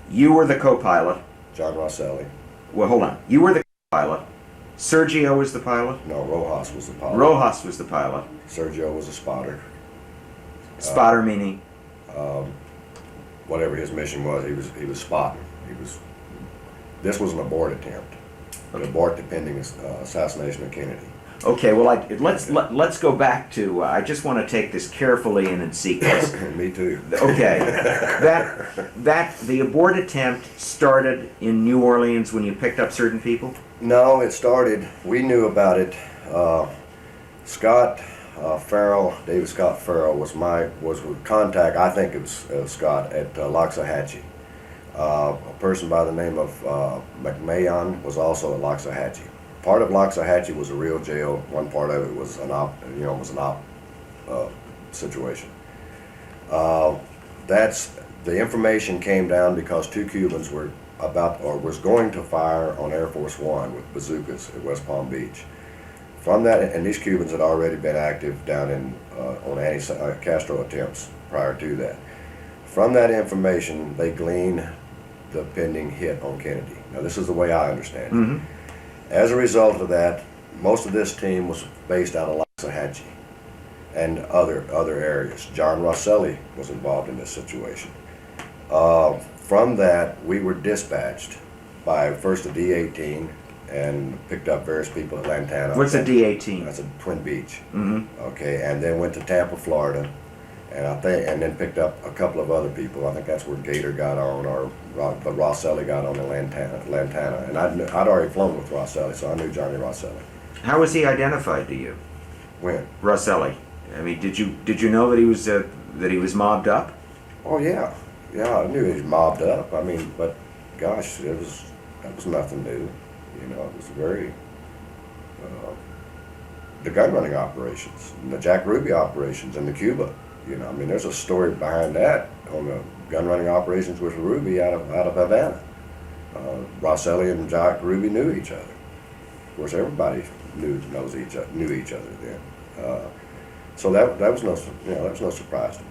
You were the co-pilot. John Roselli. Well, hold on. You were the co-pilot. Sergio was the pilot. No, Rojas was the pilot. Rojas was the pilot. Sergio was a spotter. Spotter meaning? Whatever his mission was, he was spotting. This was an abort attempt. An abort the pending assassination of Kennedy. Okay, well, let's go back to. I just want to take this carefully and in sequence. Me too. Okay, the abort attempt started in New Orleans when you picked up certain people. No, it started. We knew about it. Scott Farrell, David Scott Farrell was with contact. I think it was Scott at Loxahatchee. A person by the name of McMahon was also at Loxahatchee. Part of Loxahatchee was a real jail. One part of it was an op situation. The information came down because two Cubans were was going to fire on Air Force One with bazookas at West Palm Beach. From that, and these Cubans had already been active down on anti-Castro attempts prior to that. From that information, they gleaned the pending hit on Kennedy. Now, this is the way I understand it. Mm-hmm. As a result of that, most of this team was based out of Loxahatchee and other areas. John Roselli was involved in this situation. From that, we were dispatched by first a D-18 and picked up various people at Lantana. What's a D-18? That's a Twin Beach. Mm-hmm. Okay, and then went to Tampa, Florida, and then picked up a couple of other people. I think that's where Gator got on, but Roselli got on in Lantana. And I'd already flown with Roselli, so I knew Johnny Roselli. How was he identified to you? When? Roselli. I mean, did you know that he was that he was mobbed up? Oh yeah, yeah, I knew he was mobbed up. I mean, but gosh, that was nothing new. You know, it was very the gun running operations, and the Jack Ruby operations, and the Cuba. You know, I mean, there's a story behind that on the gun running operations with Ruby out of Havana. Roselli and Jack Ruby knew each other. Of course, everybody knew each other then. So that was no surprise to me.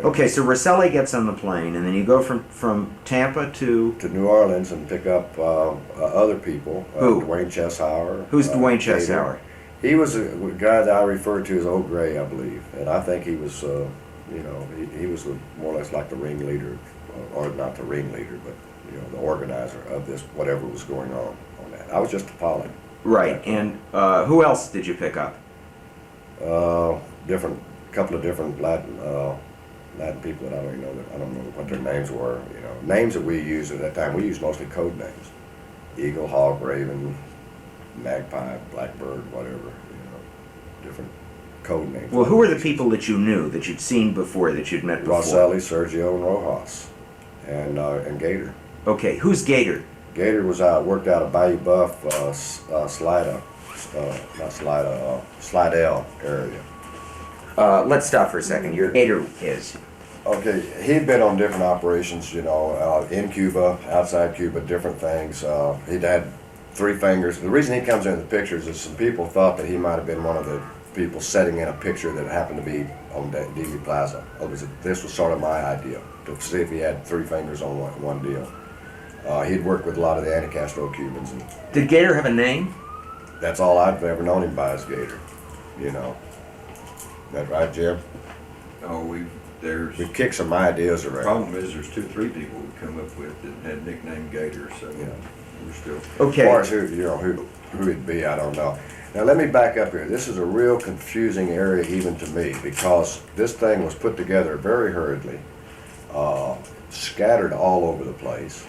Okay, so Roselli gets on the plane, and then you go from Tampa to New Orleans and pick up other people. Who? Dwayne Cheshire. Who's Dwayne Gator. Cheshire? He was a guy that I referred to as Old Gray, I believe, and I think he was, he was more or less like the ringleader, or not the ringleader, but the organizer of this, whatever was going on that. I was just a pilot. Right, and who else did you pick up? Couple of different Latin people that I don't know what their names were. Names that we used at that time. We used mostly code names: Eagle, Hawk, Raven, Magpie, Blackbird, whatever. Different code names. Well, who were the people that you knew, that you'd seen before, that you'd met before? Roselli, Sergio, and Rojas, and Gator. Okay, who's Gator? Gator was worked out of Bayou Buff, Slidell area. Let's stop for a second. Your Gator is. Okay, he'd been on different operations, in Cuba, outside Cuba, different things. He'd had 3 fingers. The reason he comes into the pictures is some people thought that he might have been one of the people setting in a picture that happened to be on Dealey Plaza. This was sort of my idea, to see if he had 3 fingers on one deal. He'd worked with a lot of the anti-Castro Cubans. And Did Gator have a name? that's all I've ever known him by is Gator, That right, Jim? Oh, there's, We've kicked some ideas the around. problem is there's 2-3 people we come up with that had nicknamed Gator, so Yeah. we're still. As Okay. far as who it'd be, I don't know. Now let me back up here. This is a real confusing area even to me, because this thing was put together very hurriedly, scattered all over the place,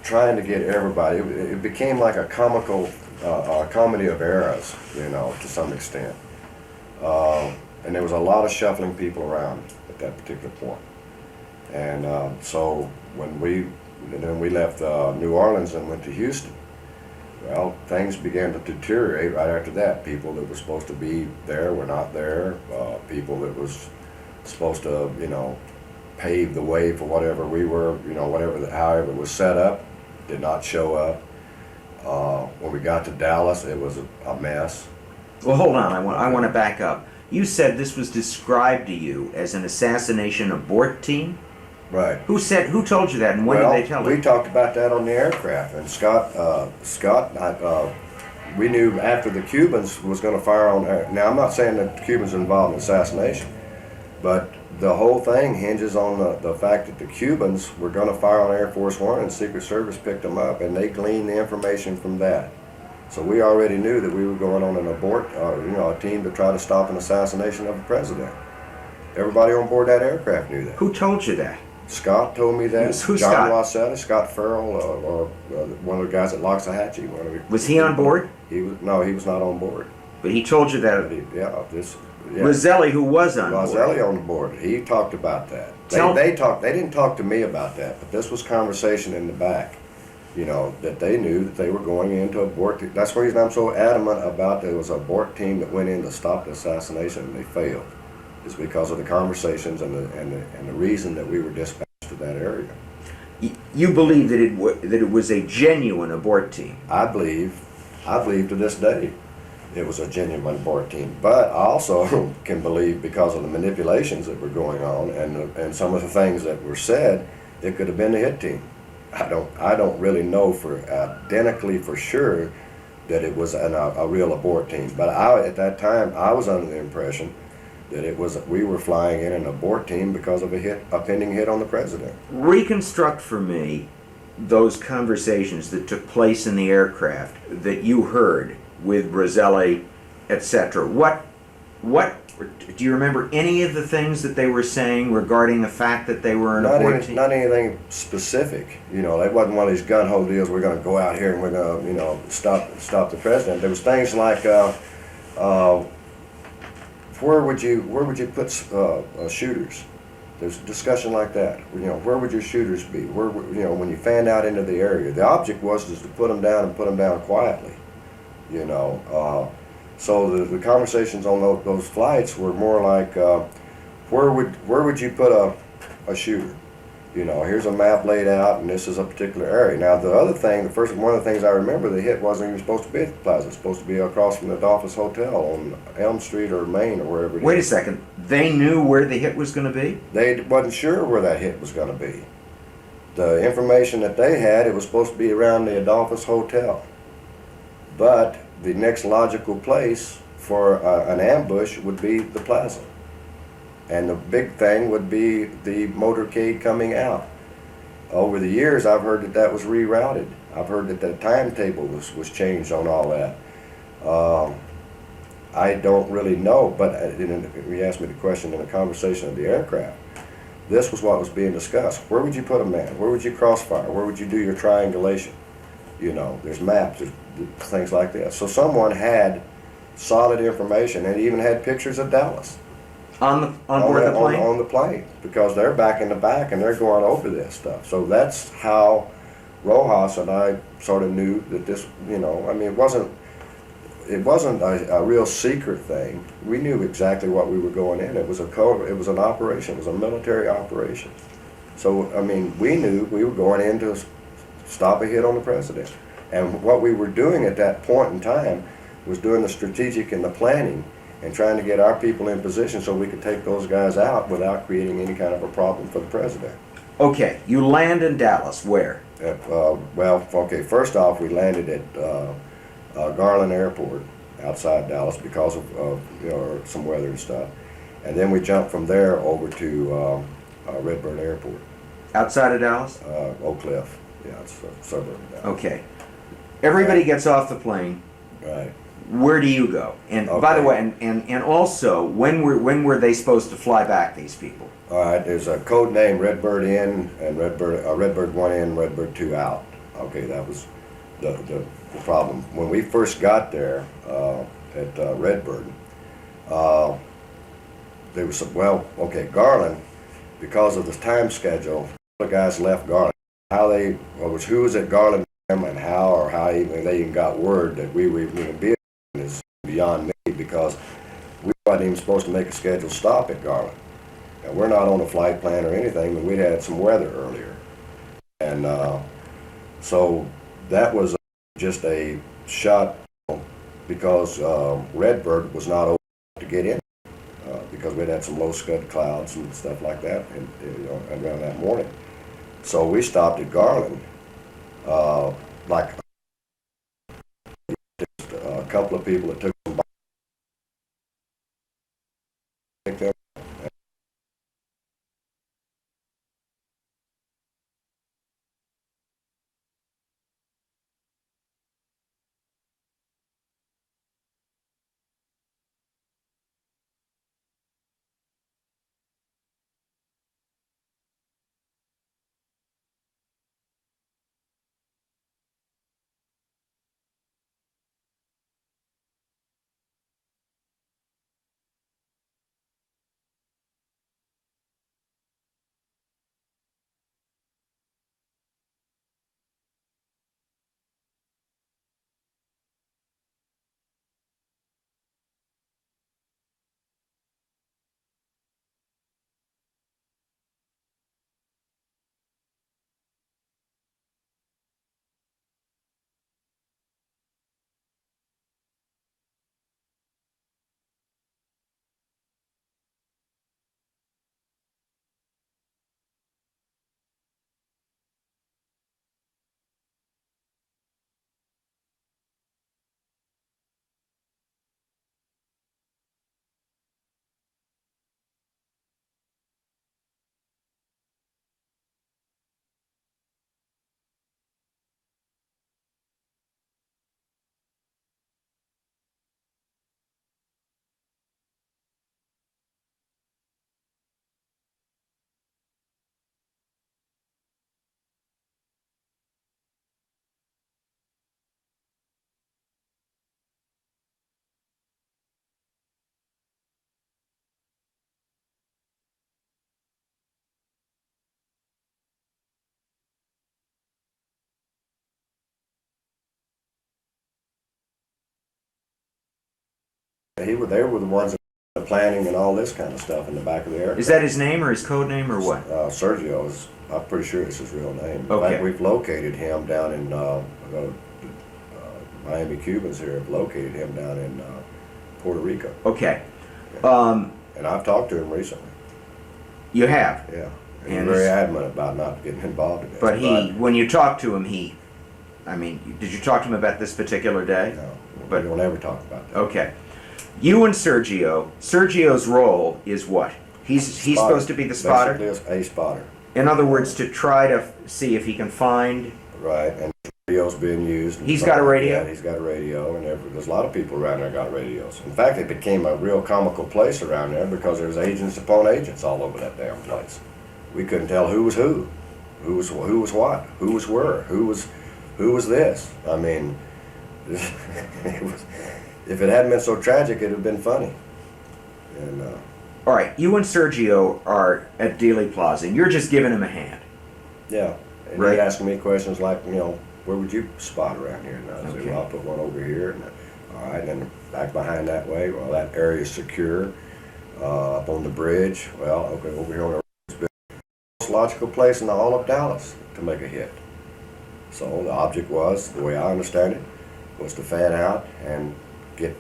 trying to get everybody. It became like a comedy of errors, to some extent. And there was a lot of shuffling people around at that particular point. And so when we left New Orleans and went to Houston, well, things began to deteriorate right after that. People that were supposed to be there were not there. People that was supposed to, pave the way for whatever we were, however it was set up, did not show up. When we got to Dallas, it was a mess. Well, hold on. I want to back up. You said this was described to you as an assassination abort team? Right. Who told you that, and when did they tell we you? talked about that on the aircraft, and Scott, we knew after the Cubans was going to fire on. Now, I'm not saying that the Cubans were involved in assassination, but the whole thing hinges on the fact that the Cubans were going to fire on Air Force One, and Secret Service picked them up, and they gleaned the information from that. So we already knew that we were going on an abort, a team to try to stop an assassination of the president. Everybody on board that aircraft knew that. Who told you that? Scott told me that. Who's John Scott? Roselli, Scott Ferrell, or one of the guys at Loxahatchee. Was he on board? He was not on board. But he told you that. Roselli, who was on Roselli board. on board. He talked about that. Tell- They didn't talk to me about that, but this was conversation in the back. That they knew that they were going into abort. That's the reason I'm so adamant about there was an abort team that went in to stop the assassination, and they failed. It's because of the conversations and the reason that we were dispatched to that area. You believe that it was a genuine abort team? I believe to this day it was a genuine abort team. But I also can believe, because of the manipulations that were going on and some of the things that were said, it could have been the hit team. I don't really know identically for sure that it was a real abort team. But at that time I was under the impression that we were flying in an abort team because of a pending hit on the president. Reconstruct for me those conversations that took place in the aircraft that you heard with Roselli, etc. What do you remember any of the things that they were saying regarding the fact that they were an abort team? Not anything specific. They wasn't one of these gun hole deals. We're going to go out here and we're going to, stop the president. There was things like where would you put shooters? There's a discussion like that. Where would your shooters be? When you fanned out into the area, the object was just to put them down and put them down quietly. So the conversations on those flights were more like, where would you put a shooter? Here's a map laid out, and this is a particular area. Now, the other thing, one of the things I remember, the hit wasn't even supposed to be at the plaza. It was supposed to be across from the Adolphus Hotel on Elm Street or Main or wherever it is. Wait a second. They knew where the hit was going to be? They wasn't sure where that hit was going to be. The information that they had, it was supposed to be around the Adolphus Hotel. But the next logical place for an ambush would be the plaza. And the big thing would be the motorcade coming out. Over the years, I've heard that was rerouted. I've heard that the timetable was changed on all that. I don't really know, but you asked me the question in the conversation of the aircraft. This was what was being discussed. Where would you put a man? Where would you crossfire? Where would you do your triangulation? There's maps, there's things like that. So someone had solid information and even had pictures of Dallas. On board the plane? On the plane, because they're back in the back and they're going over this stuff. So that's how Rojas and I sort of knew that this, it wasn't a real secret thing. We knew exactly what we were going in. It was an operation, it was a military operation. So, we knew we were going in to stop a hit on the president. And what we were doing at that point in time was doing the strategic and the planning and trying to get our people in position so we could take those guys out without creating any kind of a problem for the president. Okay, you land in Dallas. Where? First off, we landed at Garland Airport outside Dallas because of some weather and stuff. And then we jumped from there over to Redbird Airport. Outside of Dallas? Oak Cliff. Yeah, it's a suburb of Dallas. Okay. Everybody gets off the plane. Right. Where do you go? And by the way, and also, when were they supposed to fly back, these people? All right, there's a code name, Redbird in and Redbird 1 in, Redbird 2 out. Okay, that was the problem. When we first got there at Redbird, there was Garland, because of the time schedule, the guys left Garland. Who was at Garland and how even they even got word that we were even going to be is beyond me, because we wasn't even supposed to make a scheduled stop at Garland. And we're not on a flight plan or anything, but we'd had some weather earlier. And so that was just a shot because Redbird was not open to get in because we'd had some low scud clouds and stuff like that around that morning. So we stopped at Garland, a couple of people that took them back. They were the ones that were planning and all this kind of stuff in the back of the aircraft. Is that his name or his code name or what? Sergio is, I'm pretty sure it's his real name. In Okay. fact, we've located him down in, Miami Cubans here have located him down in Puerto Rico. Okay. And I've talked to him recently, You have. yeah. And And he's very is- adamant about not getting involved in this. But when you talk to him, I mean, did you talk to him about this particular day? No, But- we don't ever talk about that. Okay. You and Sergio's role is what? He's Spotter. supposed to be the spotter? Basically a spotter, In other words, to try to see if he can find... right, and radio's being used. and He's stuff got a like radio? that. He's got a radio, and there's a lot of people around there got radios. In fact, it became a real comical place around there because there's agents upon agents all over that damn place. We couldn't tell who was who was what, who was where, who was this. I mean, it was, if it hadn't been so tragic, it'd have been funny. And All right, you and Sergio are at Dealey Plaza, and you're just giving him a hand. yeah, and Right. he'd ask me questions like, where would you spot around here? And I'd say, Okay. well, I'll put one over here. And all right, and then back behind that way, well, that area's secure. Up on the bridge, well, okay, over here on the most logical place in all of Dallas to make a hit. So the object was, the way I understand it, was to fan out and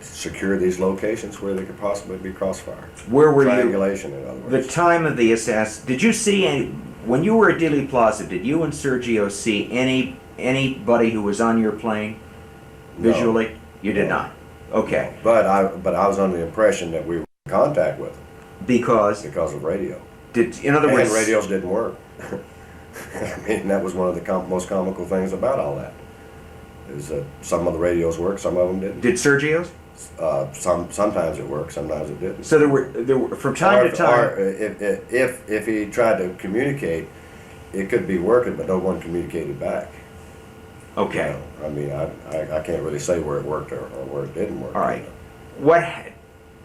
secure these locations where they could possibly be crossfire. Where were you? Triangulation, in other The words. time of the assassination, did you see any, when you were at Dealey Plaza, did you and Sergio see anybody who was on your plane No. visually? You did No. not? Okay. But I was under the impression that we were in contact with them Because, because of radio. in other And words... radios didn't work. I mean, that was one of the most comical things about all that. Is that some of the radios worked, some of them didn't. Did Sergio's? Sometimes it worked, sometimes it didn't. So there were from time to time... Or if he tried to communicate, it could be working, but no one communicated back. Okay. I mean, I can't really say where it worked or where it didn't work. All right.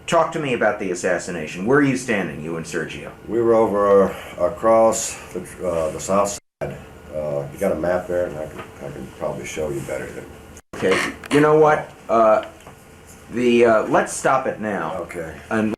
Talk to me about the assassination. Where are you standing, you and Sergio? We were over across the south side. You got a map there, and I can probably show you better than. Okay. You know what? Let's stop it now. Okay. And